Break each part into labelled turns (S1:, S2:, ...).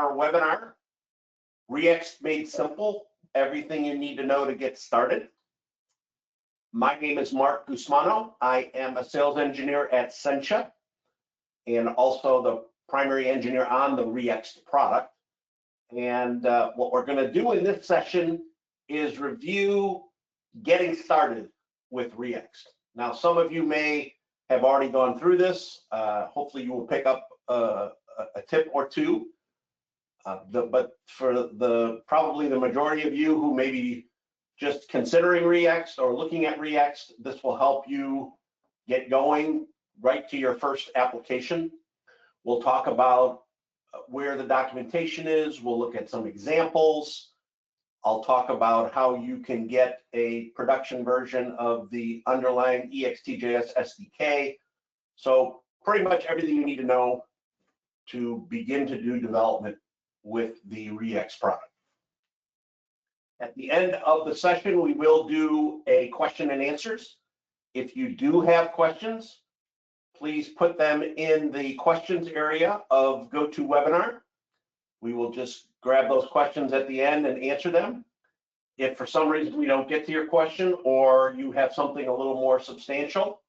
S1: our webinar, ReExt Made Simple, everything you need to know to get started. My name is Mark Guzmano. I am a sales engineer at Sencha and also the primary engineer on the ReExt product. And what we're going to do in this session is review getting started with ReExt. Now, some of you may have already gone through this. Hopefully you will pick up a tip or two. But for probably the majority of you who may be just considering ReExt or looking at ReExt, this will help you get going right to your first application. We'll talk about where the documentation is. We'll look at some examples. I'll talk about how you can get a production version of the underlying EXTJS SDK. So pretty much everything you need to know to begin to do development with the ReExt product. At the end of the session, we will do a question and answers. If you do have questions, please put them in the questions area of GoToWebinar. We will just grab those questions at the end and answer them. If for some reason we don't get to your question or you have something a little more substantial,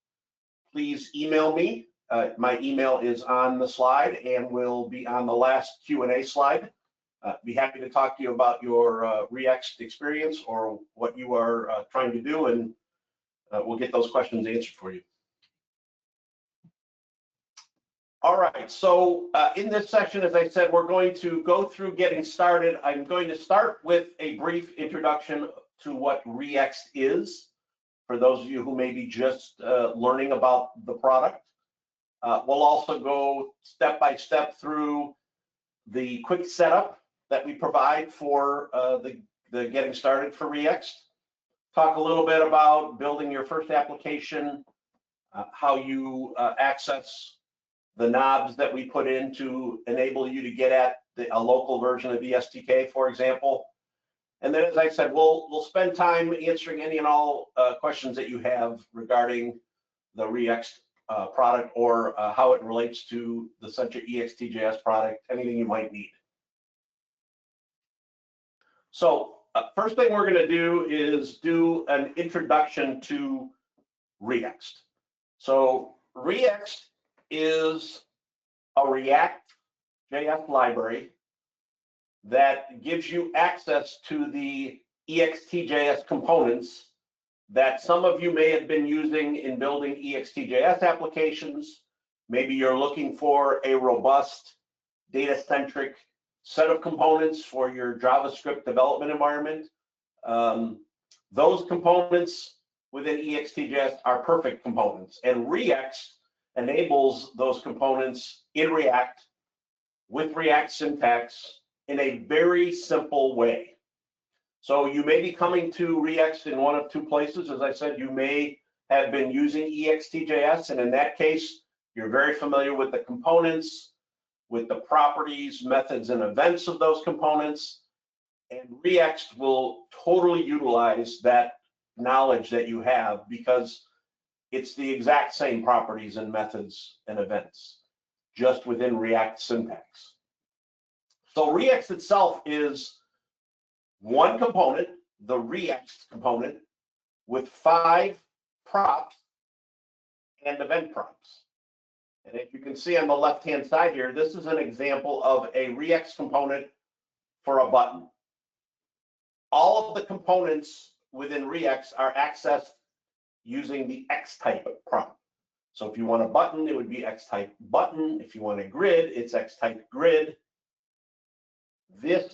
S1: please email me. My email is on the slide and will be on the last Q&A slide. Be happy to talk to you about your ReExt experience or what you are trying to do, and we'll get those questions answered for you. All right, so in this session, as I said, we're going to go through getting started. I'm going to start with a brief introduction to what ReExt is, for those of you who may be just learning about the product. We'll also go step by step through the quick setup that we provide for the getting started for ReExt. Talk a little bit about building your first application, how you access the knobs that we put in to enable you to get at a local version of the SDK, for example. And then, as I said, we'll spend time answering any and all questions that you have regarding the ReExt product or how it relates to the Sencha EXTJS product, anything you might need. So first thing we're going to do is do an introduction to ReExt. So ReExt is a React.js library that gives you access to the EXTJS components that some of you may have been using in building EXTJS applications. Maybe you're looking for a robust, data-centric set of components for your JavaScript development environment. Those components within EXTJS are perfect components, and ReExt enables those components in React with React syntax in a very simple way. So you may be coming to ReExt in one of two places. As I said, you may have been using EXTJS, and in that case, you're very familiar with the components, with the properties, methods, and events of those components. And ReExt will totally utilize that knowledge that you have because it's the exact same properties and methods and events, just within React syntax. So ReExt itself is one component, the ReExt component, with 5 props and event props. And if you can see on the left-hand side here, this is an example of a ReExt component for a button. All of the components within ReExt are accessed using the X-type prompt. So if you want a button, it would be X-type button. If you want a grid, it's X-type grid.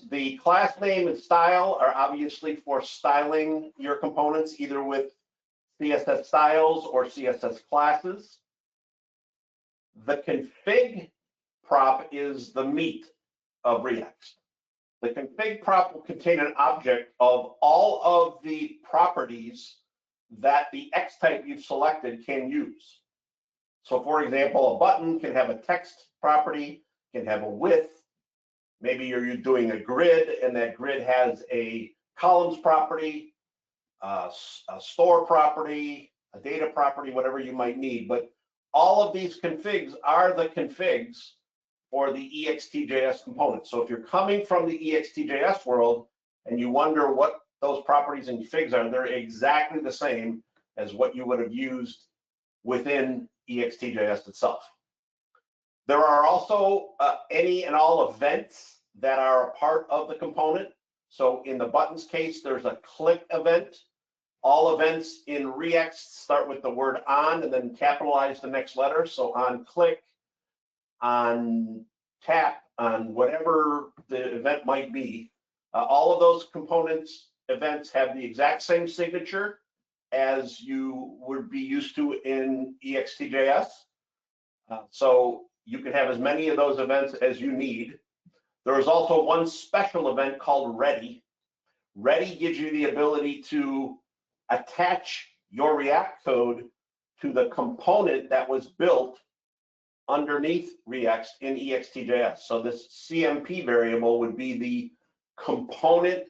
S1: The class name and style are obviously for styling your components, either with CSS styles or CSS classes. The config prop is the meat of ReExt. The config prop will contain an object of all of the properties that the X type you've selected can use. So for example, a button can have a text property, can have a width. Maybe you're doing a grid and that grid has a columns property, a store property, a data property, whatever you might need. But all of these configs are the configs for the EXTJS component. So if you're coming from the EXTJS world and you wonder what those properties and figs are, they're exactly the same as what you would have used within EXTJS itself. There are also any and all events that are a part of the component. So in the buttons case, there's a click event. All events in ReExt start with the word on and then capitalize the next letter. So on click, on tap, on whatever the event might be. All of those components, events have the exact same signature as you would be used to in EXTJS. So you can have as many of those events as you need. There is also one special event called Ready. Ready gives you the ability to attach your React code to the component that was built underneath ReExt in EXTJS. So this CMP variable would be the component,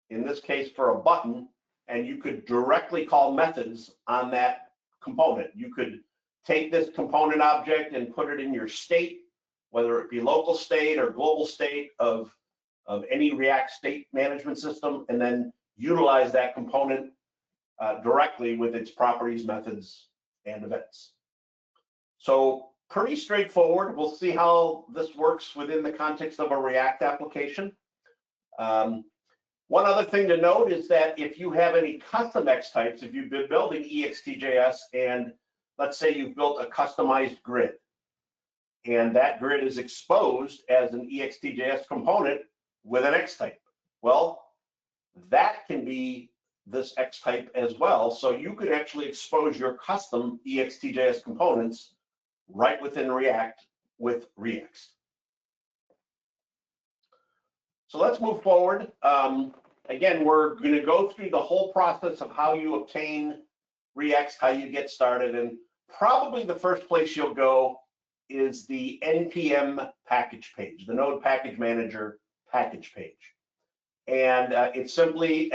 S1: in this case for a button, and you could directly call methods on that component. You could take this component object and put it in your state, whether it be local state or global state of any React state management system, and then utilize that component directly with its properties, methods, and events. So pretty straightforward. We'll see how this works within the context of a React application. One other thing to note is that if you have any custom X types, if you've been building EXTJS and let's say you've built a customized grid and that grid is exposed as an EXTJS component with an X type, well, that can be this X type as well. So you could actually expose your custom EXTJS components right within React with ReExt. So let's move forward. Again, we're going to go through the whole process of how you obtain ReExt, how you get started, and probably the first place you'll go is the NPM package page, the Node Package Manager package page. And it's simply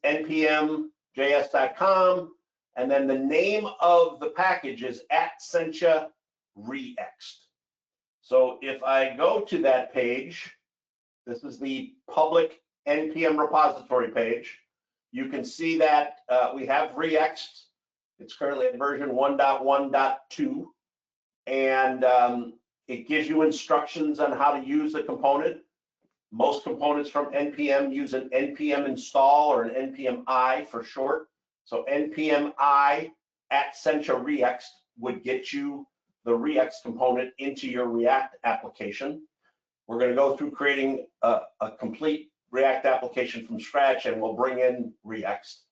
S1: npm.js.com, and then the name of the package is @ReExt. So if I go to that page, this is the public NPM repository page. You can see that we have ReExt. It's currently at version 1.1.2, and it gives you instructions on how to use the component. Most components from NPM use an NPM install or an NPM I for short. So NPM I @ReExt would get you the ReExt component into your React application. We're going to go through creating a complete React application from scratch, and we'll bring in ReExt.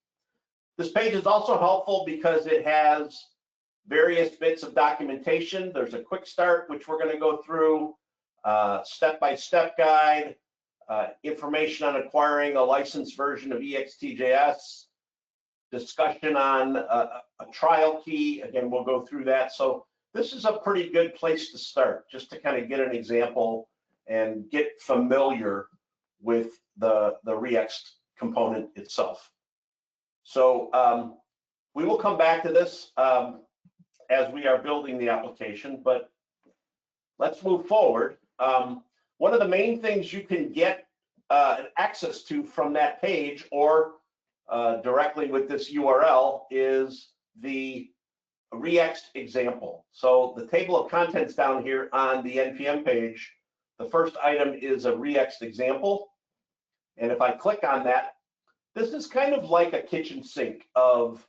S1: This page is also helpful because it has various bits of documentation. There's a quick start, which we're going to go through, step-by-step guide, information on acquiring a licensed version of EXTJS, discussion on a trial key. Again, we'll go through that. So this is a pretty good place to start, just to kind of get an example and get familiar with the ReExt component itself. So we will come back to this as we are building the application, but let's move forward. One of the main things you can get access to from that page or directly with this URL is the ReExt example. So the table of contents down here on the NPM page, the first item is a ReExt example. And if I click on that, this is kind of like a kitchen sink of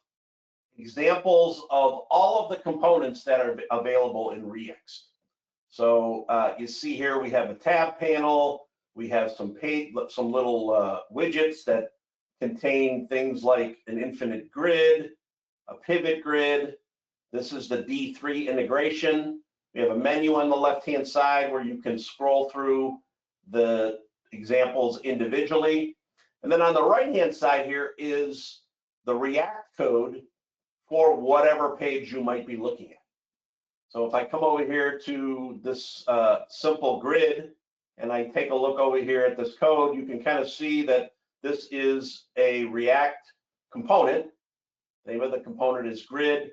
S1: examples of all of the components that are available in ReExt. So you see here we have a tab panel, we have some little widgets that contain things like an infinite grid, a pivot grid. This is the D3 integration. We have a menu on the left-hand side where you can scroll through the examples individually. And then on the right-hand side here is the React code for whatever page you might be looking at. So if I come over here to this simple grid and I take a look over here at this code, you can kind of see that this is a React component. The name of the component is grid.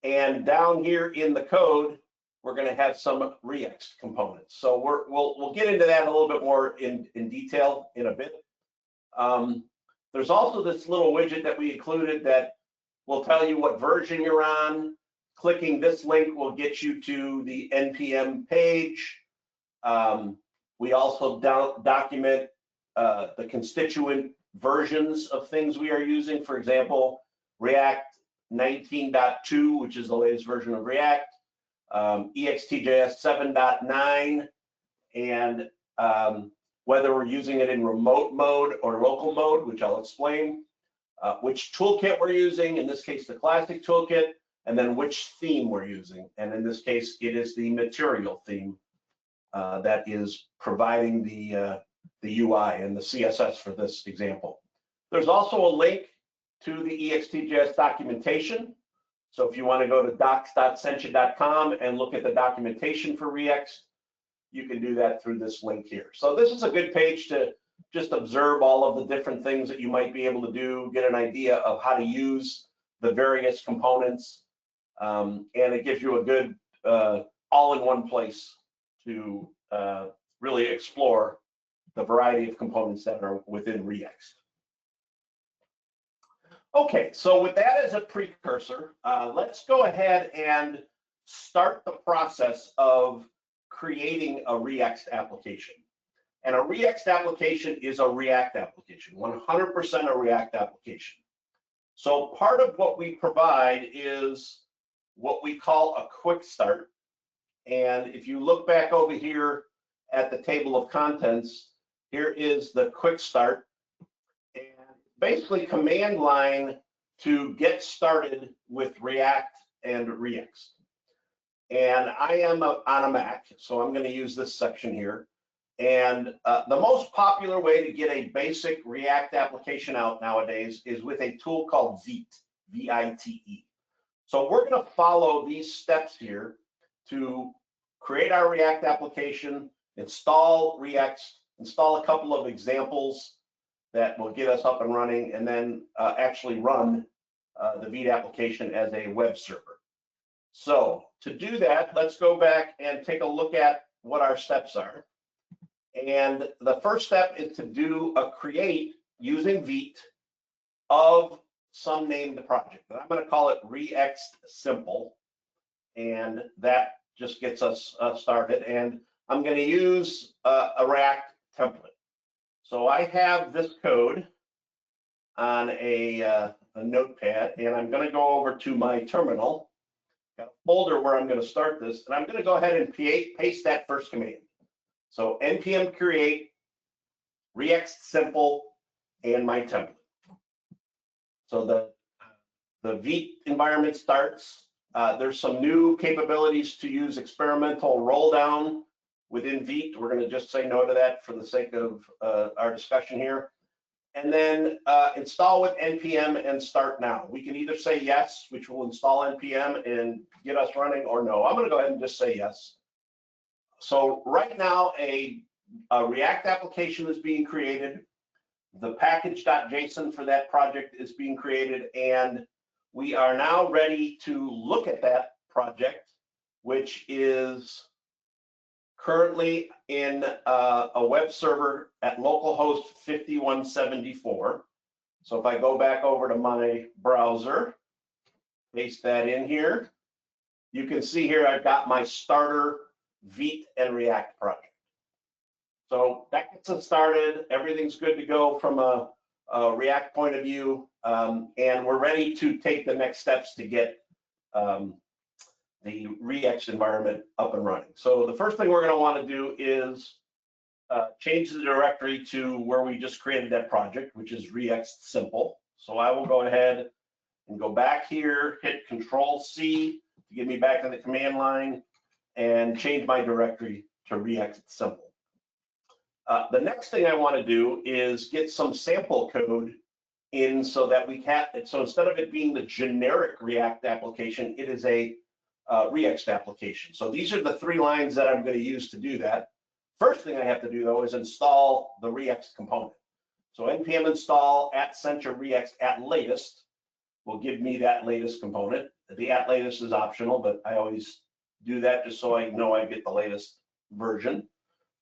S1: And down here in the code, we're going to have some ReExt components. So we'll get into that a little bit more in detail in a bit. There's also this little widget that we included that will tell you what version you're on. Clicking this link will get you to the NPM page. We also document the constituent versions of things we are using. For example, React 19.2, which is the latest version of React, EXTJS 7.9, and whether we're using it in remote mode or local mode, which I'll explain, which toolkit we're using, in this case, the classic toolkit, and then which theme we're using. And in this case, it is the material theme that is providing the UI and the CSS for this example. There's also a link to the EXTJS documentation. So if you want to go to docs.sentia.com and look at the documentation for ReExt, you can do that through this link here. So this is a good page to just observe all of the different things that you might be able to do, get an idea of how to use the various components, and it gives you a good all-in-one place to really explore the variety of components that are within ReExt. Okay, so with that as a precursor, let's go ahead and start the process of creating a ReExt application. And a ReExt application is a React application, 100% a React application. So part of what we provide is what we call a quick start. And if you look back over here at the table of contents, here is the quick start. And basically command line to get started with React and ReExt. And I am on a Mac, so I'm going to use this section here. And the most popular way to get a basic React application out nowadays is with a tool called Vite, V-I-T-E. So we're going to follow these steps here to create our React application, install ReExt, install a couple of examples that will get us up and running, and then actually run the Vite application as a web server. So to do that, let's go back and take a look at what our steps are. And the first step is to do a create using Vite of some named project. And I'm going to call it ReExt Simple. And that just gets us started. And I'm going to use a React template. So I have this code on a notepad, and I'm going to go over to my terminal. Got a folder where I'm going to start this, and I'm going to go ahead and paste that first command. So npm create ReExt Simple and my template. So the Vite environment starts. There's some new capabilities to use experimental roll down within Vite. We're going to just say no to that for the sake of our discussion here. And then install with npm and start now. We can either say yes, which will install npm and get us running, or no. I'm going to go ahead and just say yes. So right now, a React application is being created. The package.json for that project is being created, and we are now ready to look at that project, which is currently in a web server at localhost 5174. So if I go back over to my browser, paste that in here, you can see here I've got my starter Vite and React project. So that gets us started. Everything's good to go from a React point of view, and we're ready to take the next steps to get the ReExt environment up and running. So the first thing we're going to want to do is change the directory to where we just created that project, which is ReExt Simple. So I will go ahead and go back here, hit Control-C to get me back to the command line, and change my directory to ReExt Simple. The next thing I want to do is get some sample code in so that we can, so instead of it being the generic React application, it is a ReExt application. So these are the 3 lines that I'm going to use to do that. First thing I have to do though is install the ReExt component. So npm install @Sentia ReExt @latest will give me that latest component. The @latest is optional, but I always do that just so I know I get the latest version.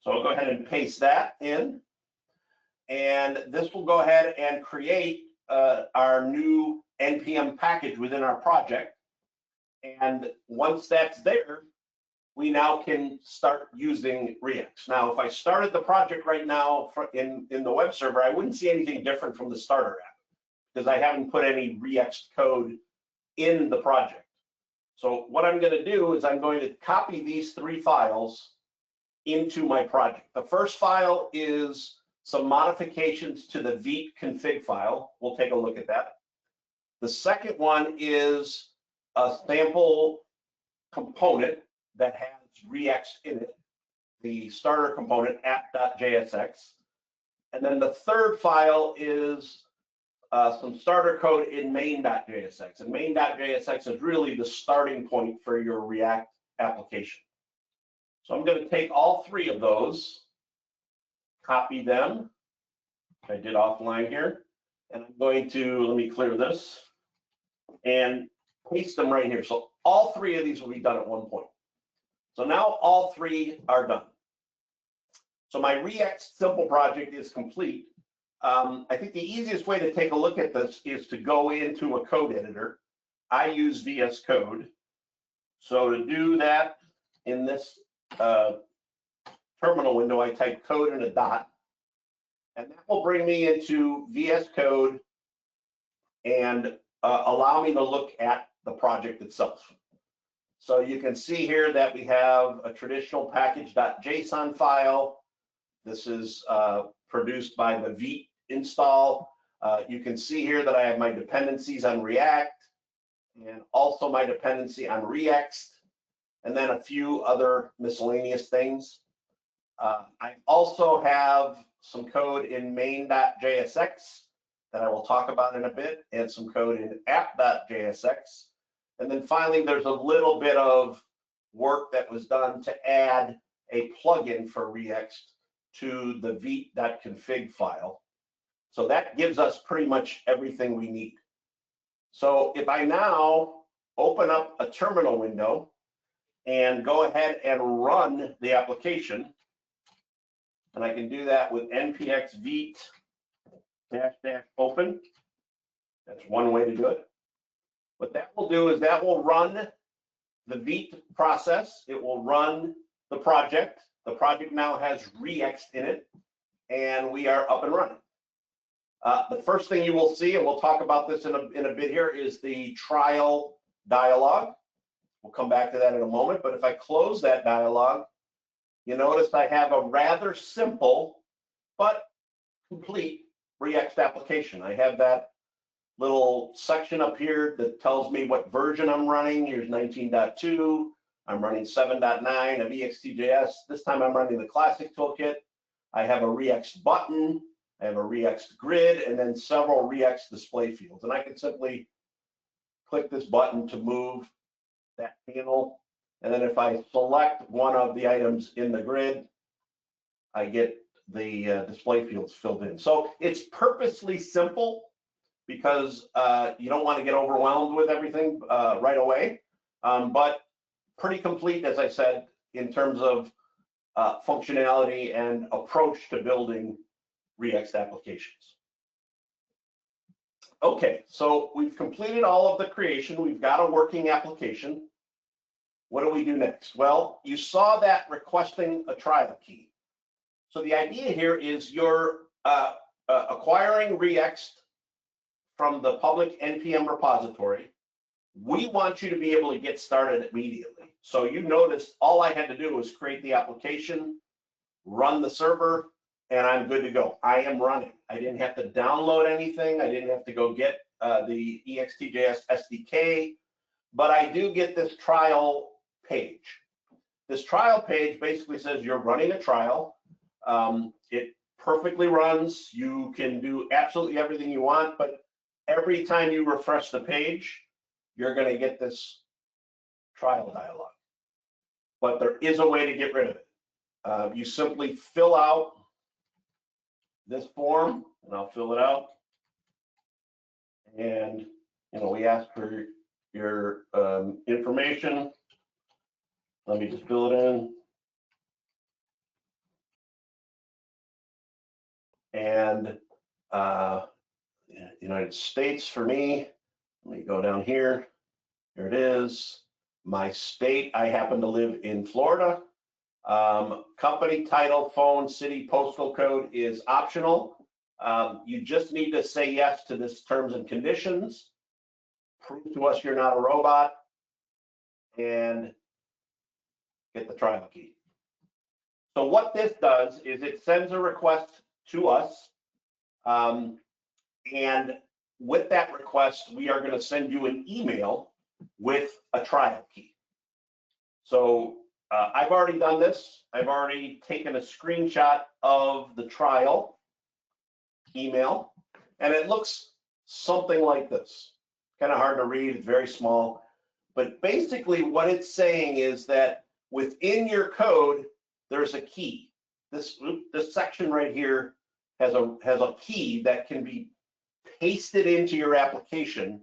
S1: So I'll go ahead and paste that in. And this will go ahead and create our new NPM package within our project. And once that's there, we now can start using ReExt. Now, if I started the project right now in the web server, I wouldn't see anything different from the starter app because I haven't put any ReExt code in the project. So what I'm going to do is I'm going to copy these 3 files into my project. The first file is some modifications to the Vite config file. We'll take a look at that. The second one is a sample component that has ReExt in it, the starter component app.jsx. And then the third file is some starter code in main.jsx. And main.jsx is really the starting point for your React application. So I'm going to take all 3 of those, copy them. I did offline here. And I'm going to, let me clear this, and paste them right here. So all 3 of these will be done at one point. So now all 3 are done. So my ReExt simple project is complete. I think the easiest way to take a look at this is to go into a code editor. I use VS Code. So to do that in this terminal window, I type code and a dot. And that will bring me into VS Code and allow me to look at the project itself. So you can see here that we have a traditional package.json file. This is produced by the Vite install. You can see here that I have my dependencies on React and also my dependency on ReExt, and then a few other miscellaneous things. I also have some code in main.jsx that I will talk about in a bit, and some code in app.jsx. And then finally, there's a little bit of work that was done to add a plugin for ReExt to the vite.config file. So that gives us pretty much everything we need. So if I now open up a terminal window and go ahead and run the application, and I can do that with npx vite --open. That's one way to do it. What that will do is that will run the Vite process. It will run the project. The project now has ReExt in it, and we are up and running. The first thing you will see, and we'll talk about this in a bit here, is the trial dialog. We'll come back to that in a moment, but if I close that dialog, you notice I have a rather simple but complete ReExt application. I have that little section up here that tells me what version I'm running. Here's 19.2. I'm running 7.9 of EXTJS. This time I'm running the classic toolkit. I have a ReExt button. I have a ReExt grid, and then several ReExt display fields. And I can simply click this button to move that panel. And then if I select one of the items in the grid, I get the display fields filled in. So it's purposely simple because you don't want to get overwhelmed with everything right away, but pretty complete, as I said, in terms of functionality and approach to building ReExt applications. Okay, so we've completed all of the creation. We've got a working application. What do we do next? Well, you saw that requesting a trial key. So the idea here is you're acquiring ReExt from the public NPM repository. We want you to be able to get started immediately. So you notice all I had to do was create the application, run the server, and I'm good to go. I am running. I didn't have to download anything. I didn't have to go get the EXTJS SDK, but I do get this trial page. This trial page basically says you're running a trial. It perfectly runs. You can do absolutely everything you want, but every time you refresh the page, you're going to get this trial dialog. But there is a way to get rid of it. You simply fill out this form, and I'll fill it out. And we ask for your information. Let me just fill it in. And United States for me. Let me go down here. Here it is. My state, I happen to live in Florida. Company, title, phone, city, postal code is optional. You just need to say yes to this terms and conditions. Prove to us you're not a robot. And get the trial key. So what this does is it sends a request to us. And with that request, we are going to send you an email with a trial key. So I've already done this. I've already taken a screenshot of the trial email, and it looks something like this. Kind of hard to read, it's very small. But basically what it's saying is that within your code, there's a key. This section right here has a key that can be pasted into your application,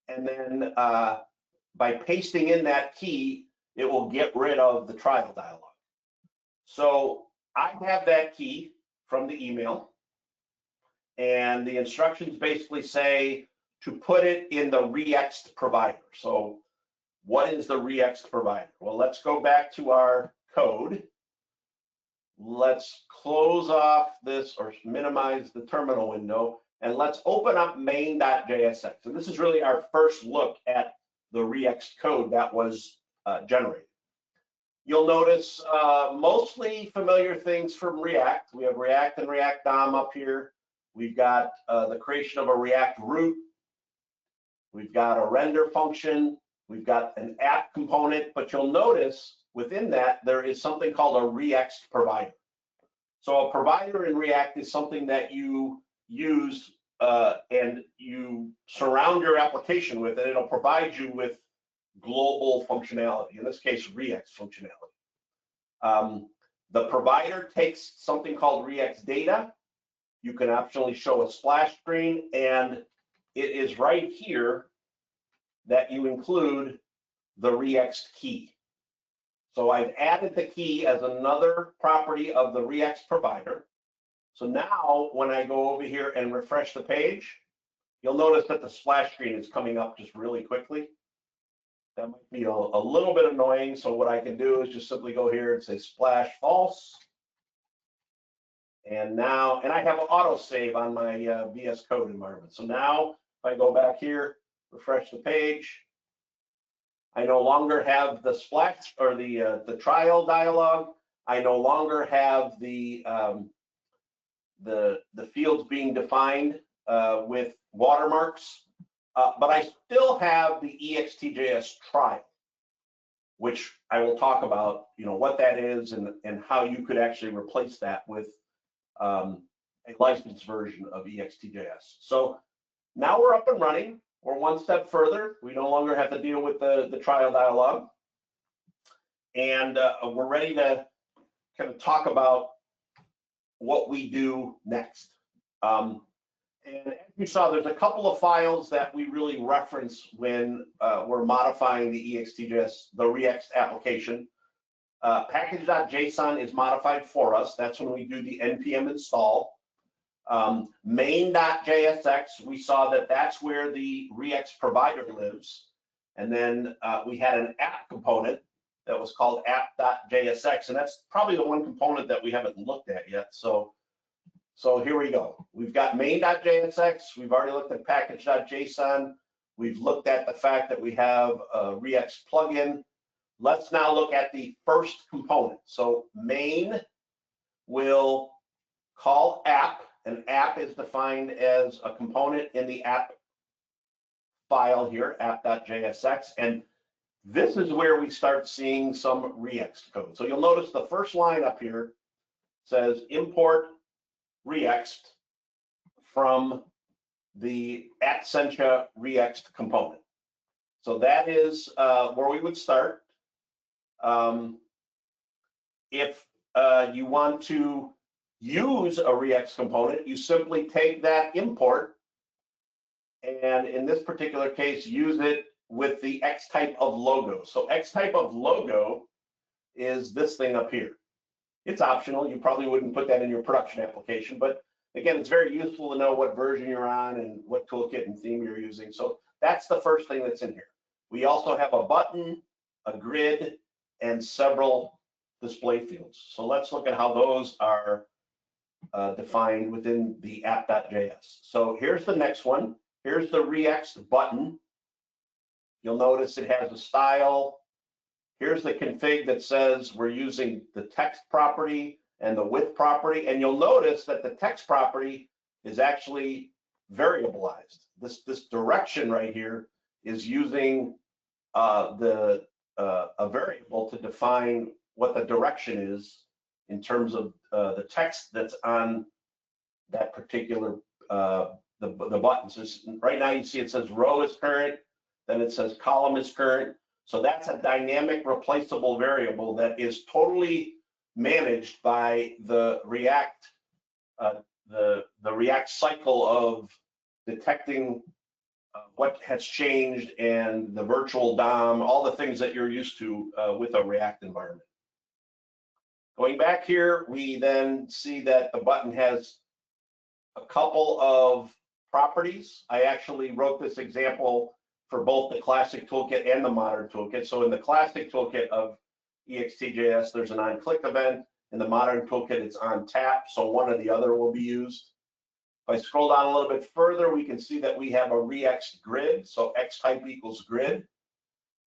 S1: and then by pasting in that key, it will get rid of the trial dialog. So I have that key from the email, and the instructions basically say to put it in the ReExt provider. So what is the ReExt provider? Well, let's go back to our code. Let's close off this or minimize the terminal window, and let's open up main.jsx. And this is really our first look at the ReExt code that was generated. You'll notice mostly familiar things from React. We have React and React DOM up here. We've got the creation of a React root. We've got a render function. We've got an app component, but you'll notice within that, there is something called a ReExt provider. So a provider in React is something that you use and you surround your application with, and it'll provide you with global functionality, in this case, ReExt functionality. The provider takes something called ReExt data. You can optionally show a splash screen, and it is right here that you include the ReExt key. So I've added the key as another property of the ReExt provider. So now when I go over here and refresh the page, you'll notice that the splash screen is coming up just really quickly. That might be a little bit annoying. So what I can do is just simply go here and say splash false. And now, and I have an autosave on my VS Code environment. So now if I go back here, refresh the page, I no longer have the splash or the trial dialog. I no longer have the fields being defined with watermarks, but I still have the EXTJS trial, which I will talk about, what that is and how you could actually replace that with a licensed version of EXTJS. So now we're up and running. We're one step further. We no longer have to deal with the trial dialog. And we're ready to kind of talk about what we do next. And as you saw, there's a couple of files that we really reference when we're modifying the EXTJS, the ReExt application. Package.json is modified for us. That's when we do the npm install. Main.jsx, we saw that that's where the ReExt provider lives. And then we had an app component that was called app.jsx, and that's probably the one component that we haven't looked at yet. So here we go. We've got main.jsx. We've already looked at package.json. We've looked at the fact that we have a ReExt plugin. Let's now look at the first component. So main will call app. An app is defined as a component in the app file here, app.jsx, and this is where we start seeing some ReExt code. So you'll notice the first line up here says import ReExt from the @Sencha ReExt component. So that is where we would start. If you want to use a ReExt component, you simply take that import and in this particular case use it with the X type of logo. So X type of logo is this thing up here. It's optional. You probably wouldn't put that in your production application, but again, it's very useful to know what version you're on and what toolkit and theme you're using. So that's the first thing that's in here. We also have a button, a grid, and several display fields. So let's look at how those are defined within the app.js. So here's the next one. Here's the ReExt button. You'll notice it has a style. Here's the config that says we're using the text property and the width property. And you'll notice that the text property is actually variableized. This direction right here is using a variable to define what the direction is in terms of the text that's on that particular the buttons. So right now you see it says row is current, then it says column is current. So that's a dynamic replaceable variable that is totally managed by the ReEct the ReEct cycle of detecting what has changed and the virtual DOM, all the things that you're used to with a React environment. Going back here, we then see that the button has a couple of properties. I actually wrote this example for both the classic toolkit and the modern toolkit. So in the classic toolkit of ReExt.js, there's an on-click event. In the modern toolkit, it's on tap, so one or the other will be used. If I scroll down a little bit further, we can see that we have a ReExt grid, so x type equals grid.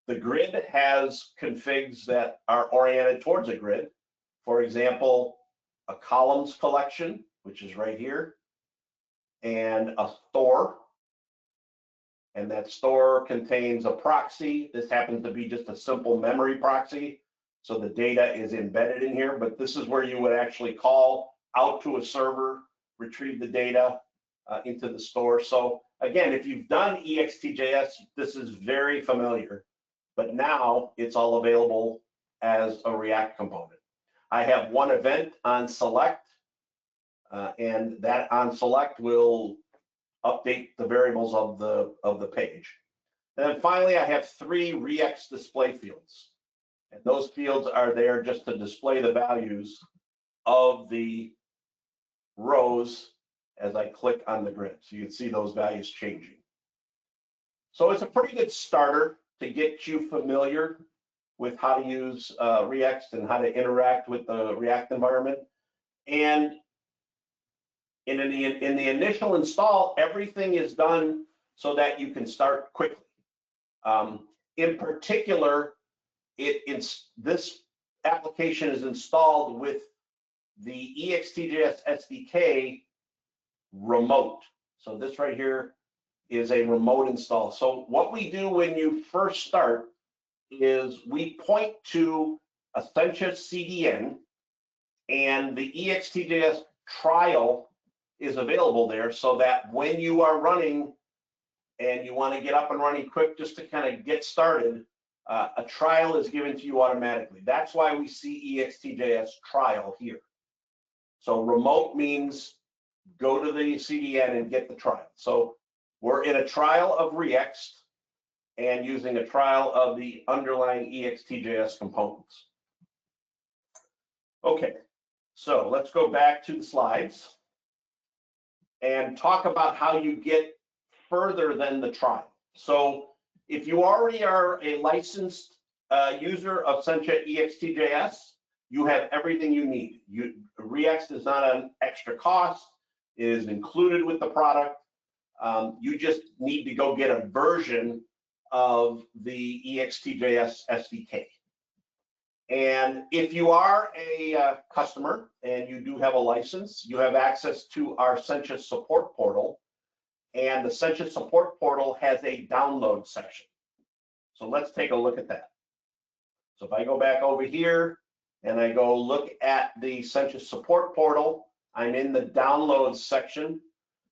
S1: The grid has configs that are oriented towards a grid. For example, a columns collection, which is right here, and a store. And that store contains a proxy. This happens to be just a simple memory proxy. So the data is embedded in here, but this is where you would actually call out to a server, retrieve the data into the store. So again, if you've done ReExt.js, this is very familiar, but now it's all available as a React component. I have one event on select, and that on select will update the variables of the page. And then finally, I have 3 ReExt display fields. And those fields are there just to display the values of the rows as I click on the grid. So you can see those values changing. So it's a pretty good starter to get you familiar with how to use ReExt and how to interact with the React environment. And in the initial install, everything is done so that you can start quickly. In particular, this application is installed with the ReExt.js SDK remote. So this right here is a remote install. So what we do when you first start is we point to Essentia CDN, and the ReExt.js trial is available there, so that when you are running and you want to get up and running quick just to kind of get started, a trial is given to you automatically. That's why we see ReExt.js trial here. So remote means go to the CDN and get the trial. So we're in a trial of ReExt and using a trial of the underlying ReExt.js components. Okay, so let's go back to the slides and talk about how you get further than the trial. So if you already are a licensed user of Essentia ReExt.js, you have everything you need. ReExt is not an extra cost. It is included with the product. You just need to go get a version of the ReExt.js SDK. And if you are a customer and you do have a license, you have access to our Essentia support portal. And the Essentia support portal has a download section. So let's take a look at that. So if I go back over here and I go look at the Essentia support portal, I'm in the downloads section.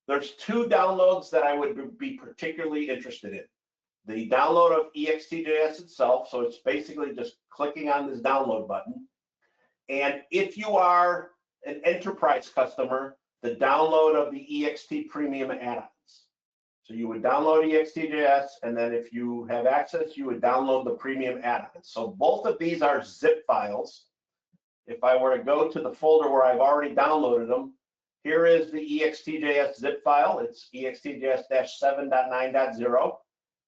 S1: There's 2 downloads that I would be particularly interested in. The download of ReExt.js itself, so it's basically just clicking on this download button. And if you are an enterprise customer, the download of the ReExt Premium add-ons. So you would download EXTJS, and then if you have access, you would download the premium add-ons. So both of these are zip files. If I were to go to the folder where I've already downloaded them, here is the EXTJS zip file. It's EXTJS-7.9.0.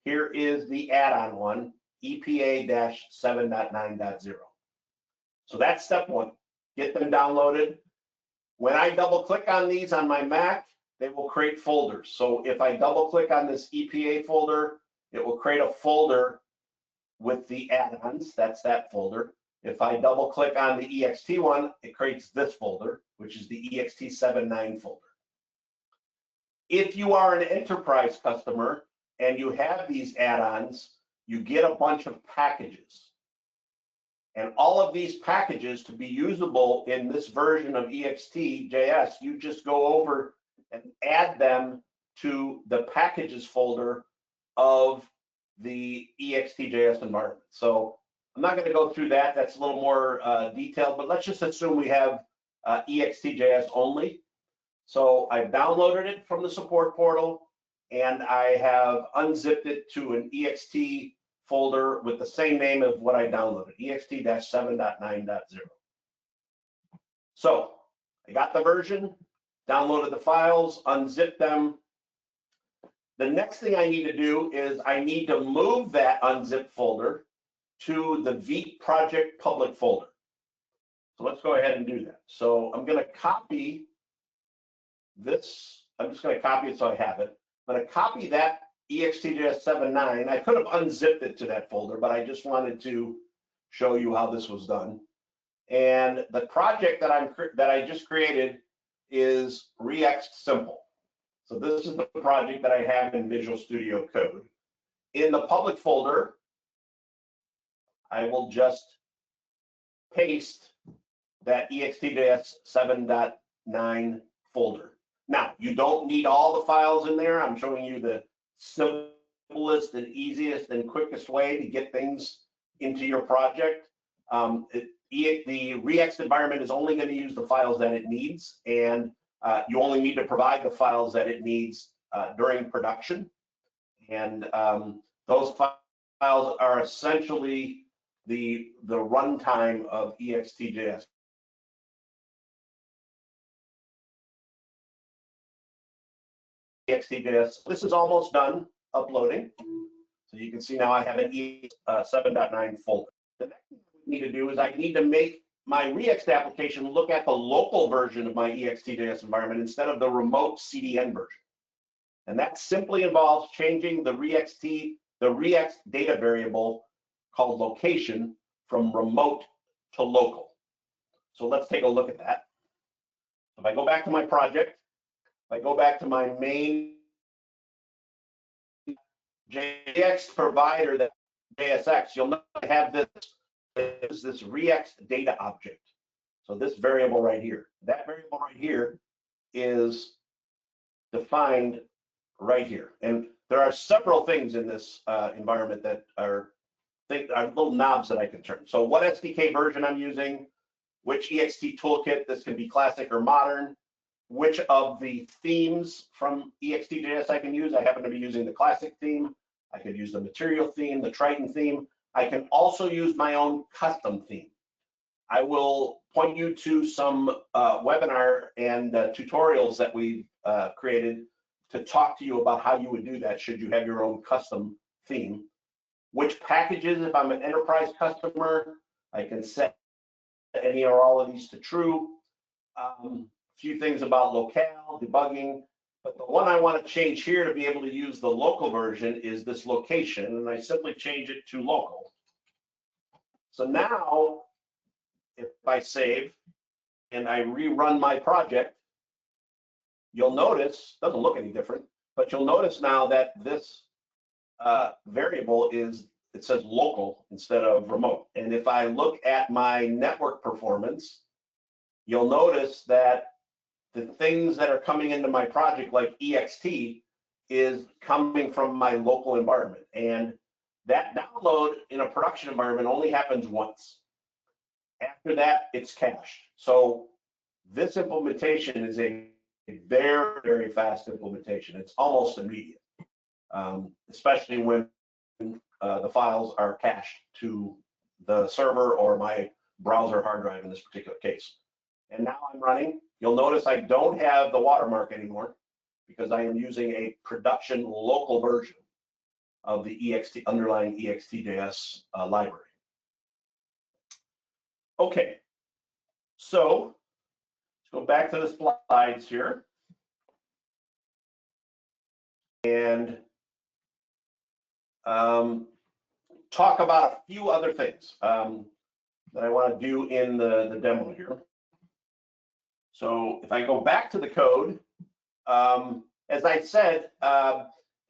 S1: Here is the add-on one, EPA-7.9.0. So that's step one. Get them downloaded. When I double click on these on my Mac, they will create folders. So if I double click on this EPA folder, it will create a folder with the add-ons. That's that folder. If I double click on the EXT one, it creates this folder, which is the EXT7.9 folder. If you are an enterprise customer and you have these add-ons, you get a bunch of packages. And all of these packages, to be usable in this version of EXTJS, you just go over and add them to the packages folder of the EXTJS environment. So I'm not going to go through that. That's a little more detailed, but let's just assume we have EXTJS only. So I've downloaded it from the support portal, and I have unzipped it to an EXT folder with the same name of what I downloaded, EXT-7.9.0. So I got the version, downloaded the files, unzipped them. The next thing I need to do is I need to move that unzipped folder to the Veep project public folder. So let's go ahead and do that. So I'm going to copy this. I'm just going to copy it so I have it. I'm going to copy that EXTJS-7.9. I could have unzipped it to that folder, but I just wanted to show you how this was done. And the project that I just created is ReExt Simple. So this is the project that I have in Visual Studio Code. In the public folder, I will just paste that EXTJS-7.9 folder. Now, you don't need all the files in there. I'm showing you the simplest and easiest and quickest way to get things into your project. The ReExt environment is only going to use the files that it needs, and you only need to provide the files that it needs during production. And those files are essentially the runtime of EXTJS. EXTJS. This is almost done uploading. So you can see now I have an EX7.9 folder. The next thing I need to do is I need to make my ReExt application look at the local version of my EXTJS environment instead of the remote CDN version. And that simply involves changing the ReExt data variable called location from remote to local. So let's take a look at that. If I go back to my project, if I go back to my main JX provider, that JSX, you'll notice I have this ReExt data object. So this variable right here, that variable right here is defined right here. And there are several things in this environment that are little knobs that I can turn. So what SDK version I'm using, which EXT toolkit, this can be classic or modern, which of the themes from EXTJS I can use. I happen to be using the classic theme. I could use the material theme, the Triton theme. I can also use my own custom theme. I will point you to some webinar and tutorials that we've created to talk to you about how you would do that should you have your own custom theme. Which packages, if I'm an enterprise customer, I can set any or all of these to true. A few things about locale, debugging, but the one I want to change here to be able to use the local version is this location, and I simply change it to local. So now, if I save and I rerun my project, you'll notice, doesn't look any different, but you'll notice now that this variable it says local instead of remote. And if I look at my network performance, you'll notice that the things that are coming into my project, like EXT, is coming from my local environment. And that download in a production environment only happens once. After that, it's cached. So this implementation is a very, very fast implementation. It's almost immediate. especially when the files are cached to the server or my browser hard drive in this particular case. And now I'm running. You'll notice I don't have the watermark anymore because I am using a production local version of the underlying EXT.js library. Okay, so let's go back to the slides here. And talk about a few other things that I want to do in the demo here. So if I go back to the code, as I said,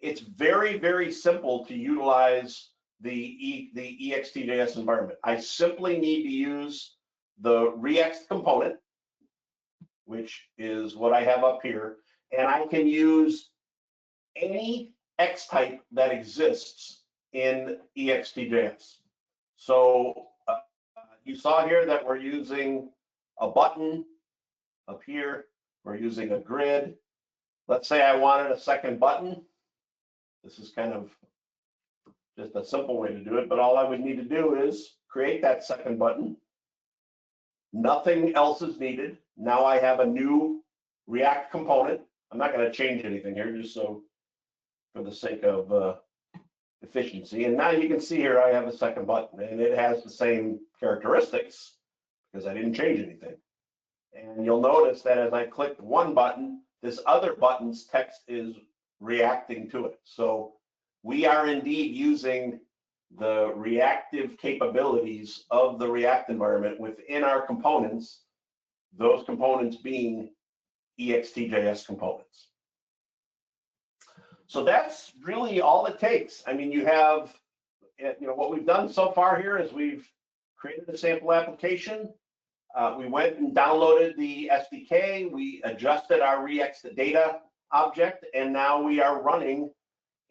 S1: it's very, very simple to utilize the EXT.js environment. I simply need to use the ReExt component, which is what I have up here, and I can use any X type that exists in EXT.js. So you saw here that we're using a button up here. We're using a grid. Let's say I wanted a second button. This is kind of just a simple way to do it, but all I would need to do is create that second button. Nothing else is needed. Now I have a new React component. I'm not going to change anything here, just so for the sake of efficiency. And now you can see here I have a second button, and it has the same characteristics because I didn't change anything. And you'll notice that as I click one button, this other button's text is reacting to it. So we are indeed using the reactive capabilities of the React environment within our components, those components being EXT.js components. So that's really all it takes. I mean, you have, what we've done so far here is we've created a sample application. We went and downloaded the SDK. We adjusted our ReExt data object, and now we are running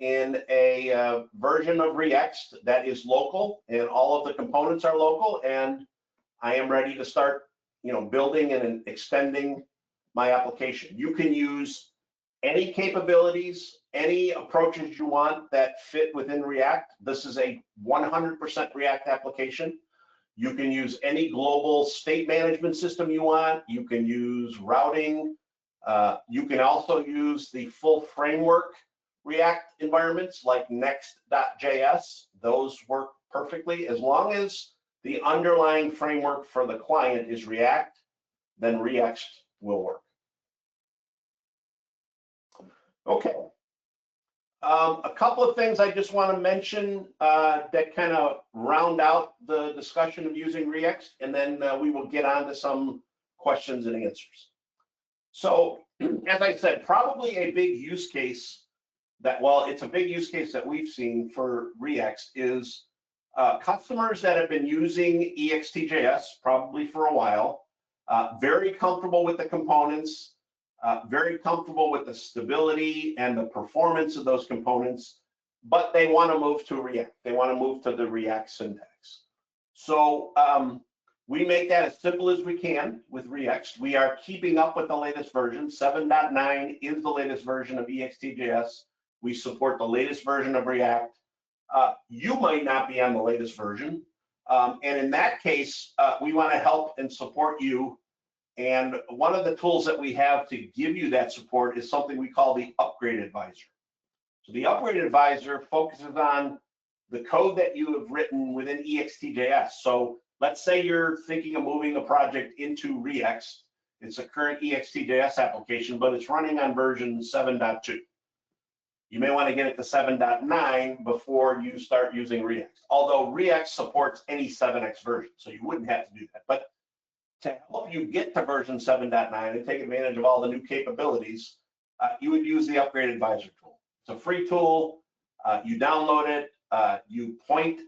S1: in a version of ReExt that is local, and all of the components are local. And I am ready to start, building and extending my application. You can use any capabilities, any approaches you want that fit within React. This is a 100% React application. You can use any global state management system you want. You can use routing. You can also use the full framework React environments like Next.js. Those work perfectly. As long as the underlying framework for the client is React, then ReExt will work. Okay. A couple of things I just want to mention that kind of round out the discussion of using ReExt, and then we will get on to some questions and answers. So, as I said, probably a big use case it's a big use case that we've seen for ReExt is customers that have been using EXT.js probably for a while, very comfortable with the components, very comfortable with the stability and the performance of those components, but they want to move to React. They want to move to the React syntax. So we make that as simple as we can with ReExt. We are keeping up with the latest version. 7.9 is the latest version of EXT.js. We support the latest version of React. You might not be on the latest version. And in that case, we want to help and support you. And one of the tools that we have to give you that support is something we call the Upgrade Advisor. So the Upgrade Advisor focuses on the code that you have written within EXT.js. So let's say you're thinking of moving a project into ReExt. It's a current EXT.js application, but it's running on version 7.2. You may want to get it to 7.9 before you start using ReExt. Although ReExt supports any 7x version, so you wouldn't have to do that. But to help you get to version 7.9 and take advantage of all the new capabilities, you would use the Upgrade Advisor tool. It's a free tool. You download it. You point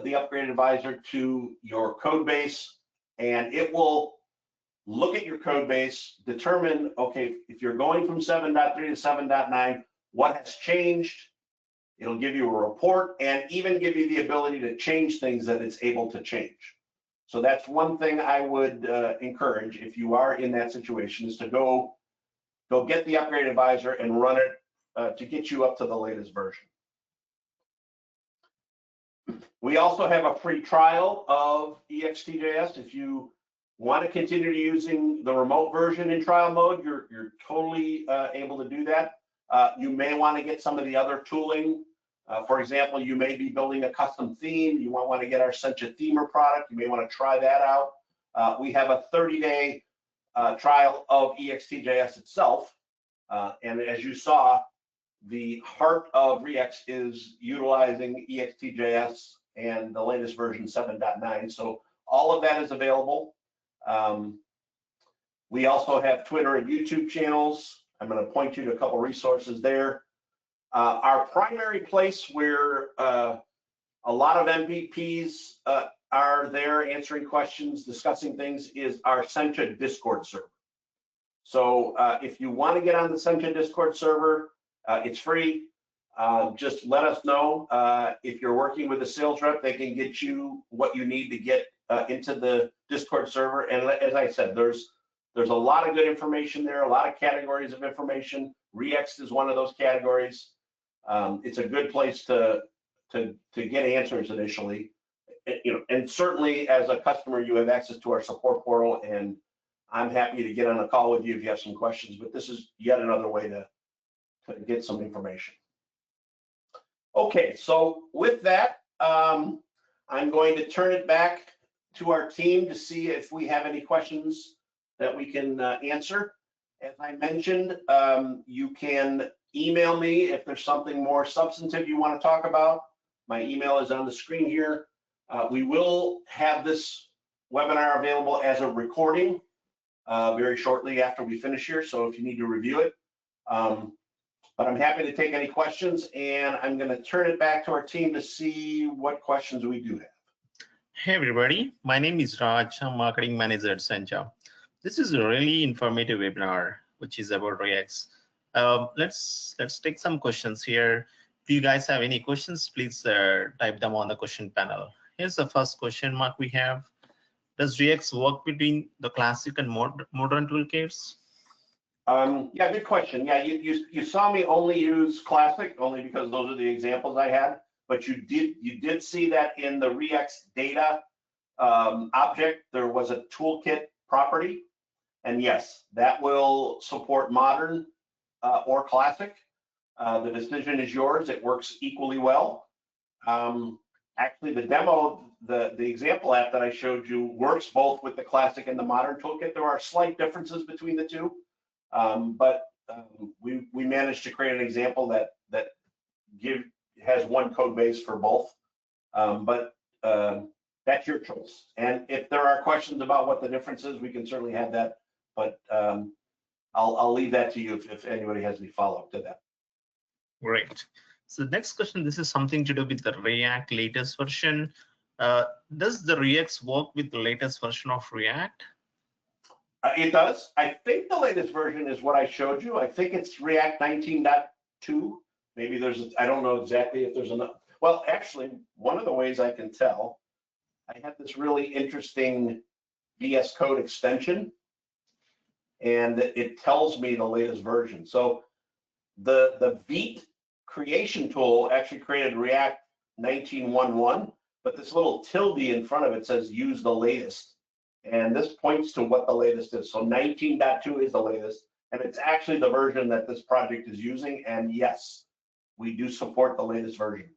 S1: the Upgrade Advisor to your code base, and it will look at your code base, determine, okay, if you're going from 7.3 to 7.9, what has changed. It'll give you a report and even give you the ability to change things that it's able to change. So that's one thing I would encourage if you are in that situation, is to go get the Upgrade Advisor and run it to get you up to the latest version. We also have a free trial of ReExt. If you want to continue using the remote version in trial mode, you're totally able to do that. You may want to get some of the other tooling. For example, you may be building a custom theme. You might want to get our Sencha Themer product. You may want to try that out. We have a 30-day trial of ReExt itself. And as you saw, the heart of ReExt is utilizing ReExt and the latest version 7.9. So all of that is available. We also have Twitter and YouTube channels. I'm going to point you to a couple resources there. Our primary place where a lot of MVPs are there answering questions, discussing things is our Sencha Discord server. So if you want to get on the Sencha Discord server, it's free. Just let us know. If you're working with a sales rep, they can get you what you need to get into the Discord server. And as I said, there's a lot of good information there, a lot of categories of information. ReExt is one of those categories. It's a good place to get answers initially. And certainly as a customer, you have access to our support portal, and I'm happy to get on a call with you if you have some questions. But this is yet another way to get some information. Okay, so with that, I'm going to turn it back to our team to see if we have any questions that we can answer. As I mentioned, you can email me if there's something more substantive you want to talk about. My email is on the screen here. We will have this webinar available as a recording very shortly after we finish here, so if you need to review it. But I'm happy to take any questions, and I'm going to turn it back to our team to see what questions we do have.
S2: Hey everybody, my name is Raj. I'm Marketing Manager at Sencha. This is a really informative webinar, which is about ReExt. Let's take some questions here. If you guys have any questions, please type them on the question panel. Here's the first question mark we have. Does ReExt work between the classic and modern toolkits?
S1: Yeah, good question. Yeah, you saw me only use classic only because those are the examples I had, but you did see that in the ReExt data object, there was a toolkit property. And yes, that will support modern or classic. The decision is yours. It works equally well. Actually, the demo, the example app that I showed you works both with the classic and the modern toolkit. There are slight differences between the two, but we managed to create an example that has one code base for both. But that's your choice. And if there are questions about what the difference is, we can certainly have that. But I'll leave that to you if anybody has any follow-up to that.
S2: Great. So the next question, this is something to do with the React latest version. Does the ReExt work with the latest version of React?
S1: It does. I think the latest version is what I showed you. I think it's React 19.2. Maybe there's, I don't know exactly if there's enough. Well, actually, one of the ways I can tell, I had this really interesting VS Code extension, and it tells me the latest version. So the Vite creation tool actually created React 19.1.1, but this little tilde in front of it says use the latest. And this points to what the latest is. So 19.2 is the latest, and it's actually the version that this project is using. And yes, we do support the latest version.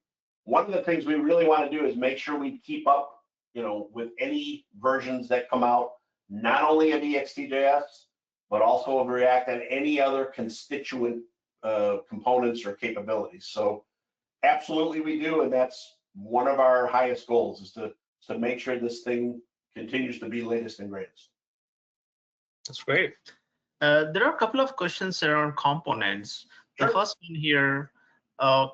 S1: One of the things we really want to do is make sure we keep up, with any versions that come out, not only of ReExt, but also of React and any other constituent components or capabilities. So absolutely we do, and that's one of our highest goals is to make sure this thing continues to be latest and greatest.
S2: That's great. There are a couple of questions around components.
S1: Sure.
S2: The first one here,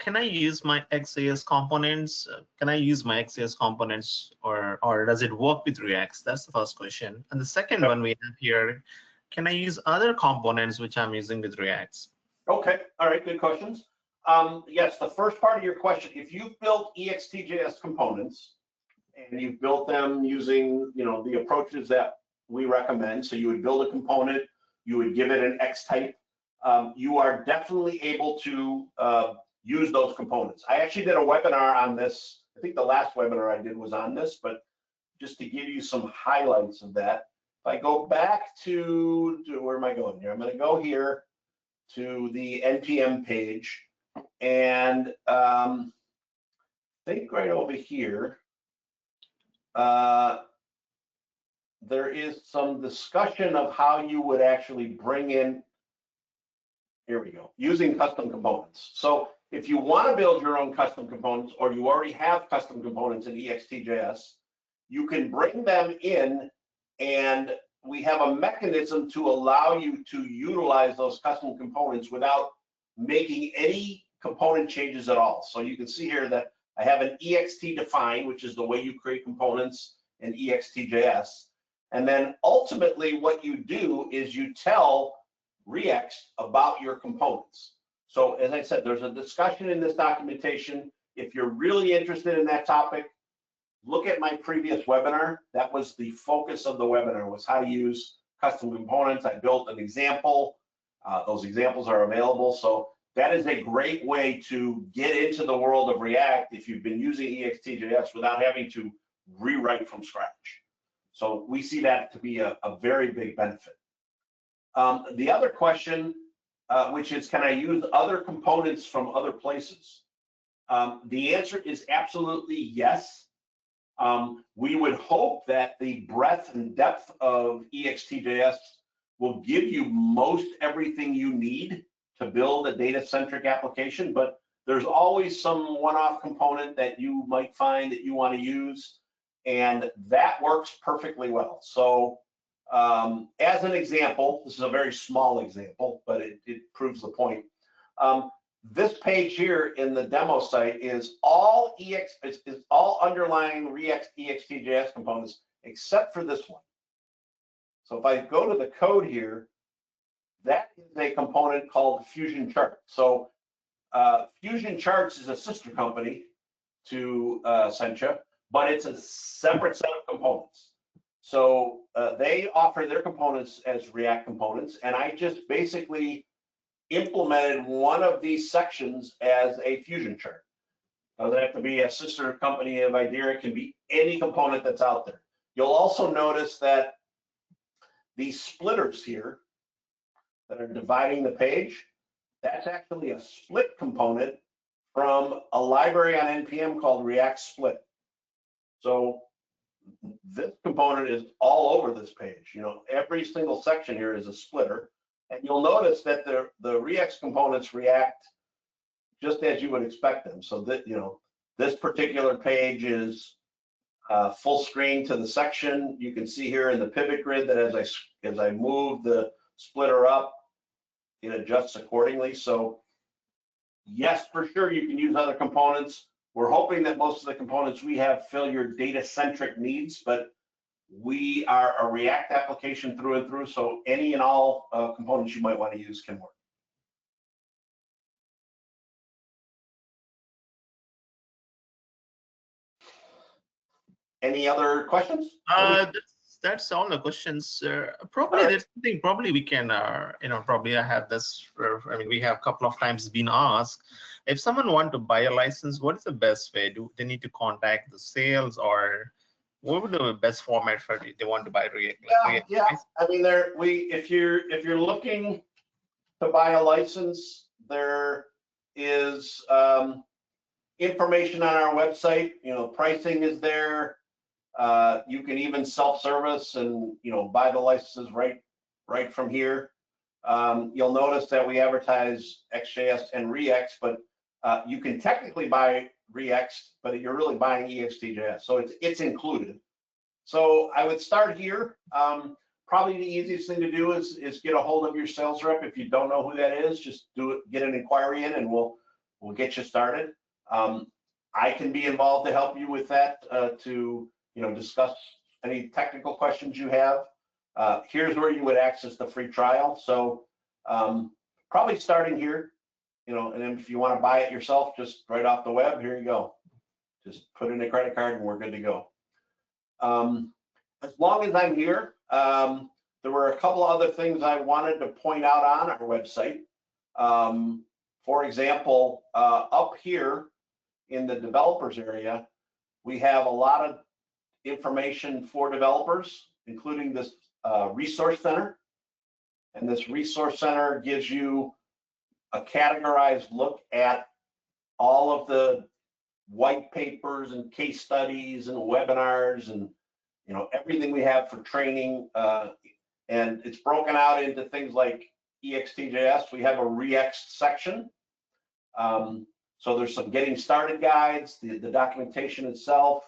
S2: can I use my XAS components? Can I use my XAS components, or does it work with ReExt? That's the first question. And the second one we have here, can I use other components which I'm using with ReExt? Okay,
S1: all right, good questions. Yes, the first part of your question, if you've built ReExt components and you've built them using, the approaches that we recommend, so you would build a component, you would give it an X type, you are definitely able to use those components. I actually did a webinar on this. I think the last webinar I did was on this, but just to give you some highlights of that. If I go back to where am I going here? I'm going to go here to the NPM page, and I think right over here, there is some discussion of how you would actually bring in, here we go, using custom components. So if you want to build your own custom components, or you already have custom components in EXT.js, you can bring them in, and we have a mechanism to allow you to utilize those custom components without making any component changes at all. So you can see here that I have an EXT define, which is the way you create components in EXT.js. And then ultimately what you do is you tell ReExt about your components. So as I said, there's a discussion in this documentation. If you're really interested in that topic, look at my previous webinar. That was the focus of the webinar, was how to use custom components. I built an example. Those examples are available. So that is a great way to get into the world of React if you've been using EXT.js without having to rewrite from scratch. So we see that to be a very big benefit. The other question, which is, can I use other components from other places? The answer is absolutely yes. We would hope that the breadth and depth of EXT.js will give you most everything you need to build a data-centric application, but there's always some one-off component that you might find that you want to use, and that works perfectly well. So as an example, this is a very small example, but it proves the point. This page here in the demo site is all underlying ReExt EXT.js components except for this one. So if I go to the code here, that is a component called Fusion Chart. So Fusion Charts is a sister company to Sencha, but it's a separate set of components. So they offer their components as React components, and I just basically implemented one of these sections as a Fusion chart. Doesn't have to be a sister company of Idea. It can be any component that's out there. You'll also notice that these splitters here that are dividing the page, that's actually a split component from a library on NPM called ReAct Split. So this component is all over this page. You know, every single section here is a splitter. And you'll notice that the ReExt components react just as you would expect them. So that, you know, this particular page is full screen to the section. You can see here in the pivot grid that as I move the splitter up, it adjusts accordingly. So yes, for sure, you can use other components. We're hoping that most of the components we have fill your data-centric needs, but we are a React application through and through, so any and all components you might want to use can work. Any other questions?
S2: That's all the questions. Probably there's something. Probably we can, probably I have this. I mean, we have a couple of times been asked, if someone want to buy a license, what is the best way? Do they need to contact the sales, or what would be the best format for they want to buy React?
S1: Yeah. I mean, if you're looking to buy a license, there is information on our website. You know, pricing is there. You can even self-service and buy the licenses right from here. You'll notice that we advertise XJS and ReExt, but you can technically buy ReExt, but you're really buying EXT.js, so it's included. So I would start here. Probably the easiest thing to do is get a hold of your sales rep. If you don't know who that is, just get an inquiry in, and we'll get you started. I can be involved to help you with that, to discuss any technical questions you have. Here's where you would access the free trial. So probably starting here, and then if you want to buy it yourself, just right off the web, here you go. Just put in a credit card and we're good to go. As long as I'm here, the there were a couple other things I wanted to point out on our website. For example, up here in the developers area, we have a lot of information for developers, including this resource center. And this resource center gives you a categorized look at all of the white papers and case studies and webinars and everything we have for training. And it's broken out into things like EXTJS. We have a ReExt section. So there's some getting started guides, the documentation itself.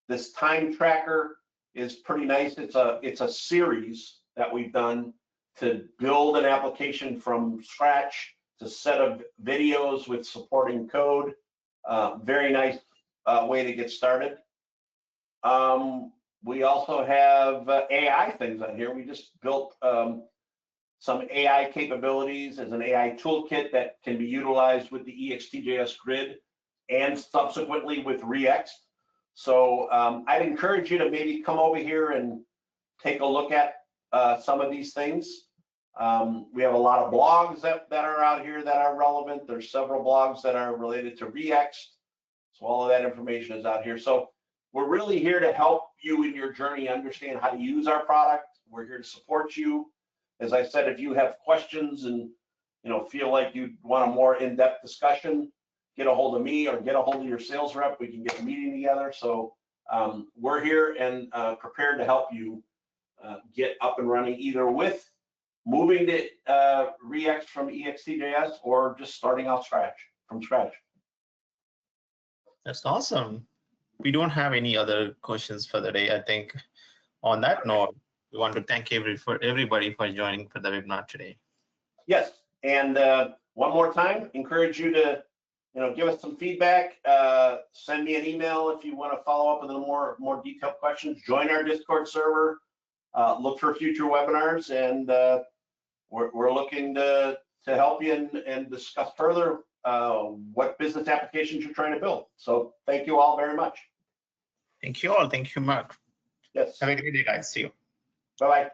S1: This time tracker is pretty nice. It's a series that we've done to build an application from scratch. It's a set of videos with supporting code. Very nice way to get started. We also have AI things on here. We just built some AI capabilities as an AI toolkit that can be utilized with the EXTJS grid and subsequently with ReExt. So I'd encourage you to maybe come over here and take a look at some of these things. We have a lot of blogs that are out here that are relevant. There's several blogs that are related to ReExt. So all of that information is out here. So we're really here to help you in your journey, understand how to use our product. We're here to support you. As I said, if you have questions and feel like you want a more in-depth discussion, get a hold of me or get a hold of your sales rep. We can get a meeting together. So we're here and prepared to help you get up and running, either with moving to ReExt from EXTJS or just starting out from scratch.
S2: That's awesome. We don't have any other questions for the day. I think on that note, we want to thank everybody for joining for the webinar today.
S1: Yes, and one more time, encourage you to give us some feedback. Send me an email if you want to follow up with more detailed questions. Join our Discord server. Look for future webinars, and we're looking to help you and discuss further what business applications you're trying to build. So thank you all very much.
S2: Thank you all. Thank you, Mark.
S1: Yes.
S2: Have a great day, guys. See you.
S1: Bye-bye.